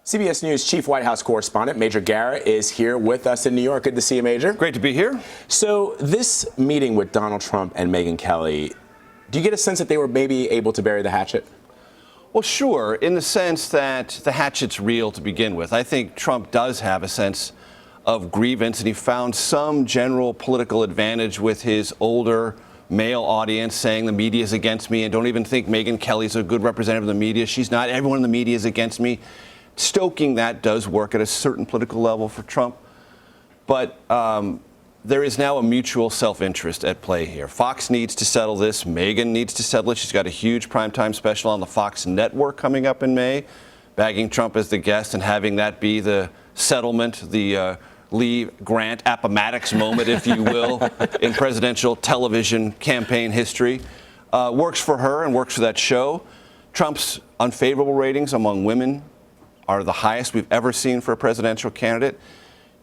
CBS News Chief White House Correspondent Major Garrett is here with us in New York. Good to see you, Major. Great to be here. So this meeting with Donald Trump and Megyn Kelly, do you get a sense that they were maybe able to bury the hatchet? Well, sure, in the sense that the hatchet's real to begin with. I think Trump does have a sense of grievance, and he found some general political advantage with his older male audience, saying the media is against me, and don't even think Megyn Kelly's a good representative of the media. She's not. Everyone in the media is against me. Stoking that does work at a certain political level for Trump. But there is now a mutual self-interest at play here. Fox needs to settle this. Megyn needs to settle it. She's got a huge primetime special on the Fox network coming up in May, bagging Trump as the guest and having that be the settlement, the Lee Grant Appomattox moment, if you will, in presidential television campaign history. Works for her and works for that show. Trump's unfavorable ratings among women are the highest we've ever seen for a presidential candidate.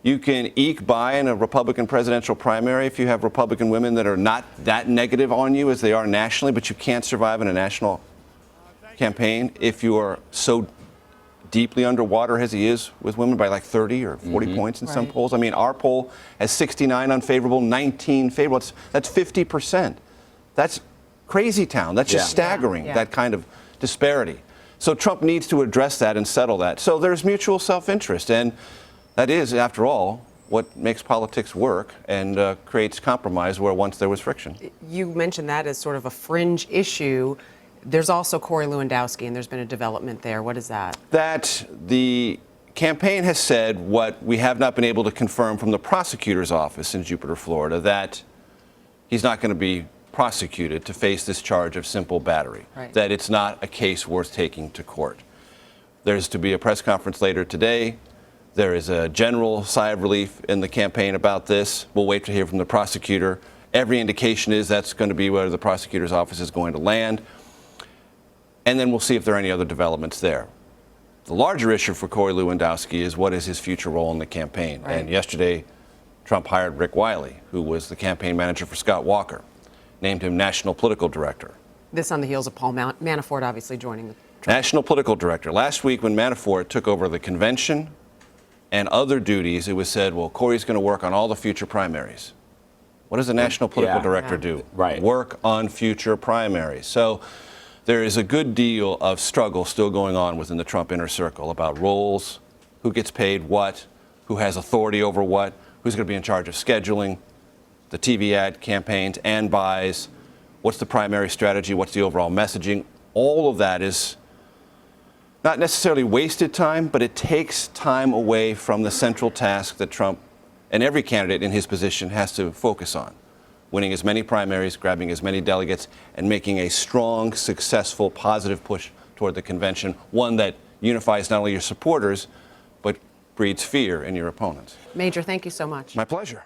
You can eke by in a Republican presidential primary if you have Republican women that are not that negative on you as they are nationally, but you can't survive in a national campaign if you are so deeply underwater as he is with women by like 30 or 40 points in some polls. I mean, our poll has 69 unfavorable, 19 favorable. That's 50%. That's crazy town. That's just staggering, that kind of disparity. So Trump needs to address that and settle that. So there's mutual self-interest, and that is, after all, what makes politics work and creates compromise where once there was friction. You mentioned that as sort of a fringe issue. There's also Corey Lewandowski, and there's been a development there. What is that? That the campaign has said what we have not been able to confirm from the prosecutor's office in Jupiter, Florida, that he's not going to be prosecuted to face this charge of simple battery, that it's not a case worth taking to court. There's to be a press conference later today. There is a general sigh of relief in the campaign about this. We'll wait to hear from the prosecutor. Every indication is that's going to be where the prosecutor's office is going to land. And then we'll see if there are any other developments there. The larger issue for Corey Lewandowski is what is his future role in the campaign. And yesterday, Trump hired Rick Wiley, who was the campaign manager for Scott Walker, named him National Political Director. This on the heels of Paul Manafort obviously joining the Trump. National Political Director. Last week when Manafort took over the convention and other duties, it was said, well, Corey's going to work on all the future primaries. What does a National Political Director do? Work on future primaries. So there is a good deal of struggle still going on within the Trump inner circle about roles, who gets paid what, who has authority over what, who's going to be in charge of scheduling the TV ad campaigns and buys, what's the primary strategy, what's the overall messaging. All of that is not necessarily wasted time, but it takes time away from the central task that Trump and every candidate in his position has to focus on: winning as many primaries, grabbing as many delegates, and making a strong, successful, positive push toward the convention, one that unifies not only your supporters, but breeds fear in your opponents. Major, thank you so much. My pleasure.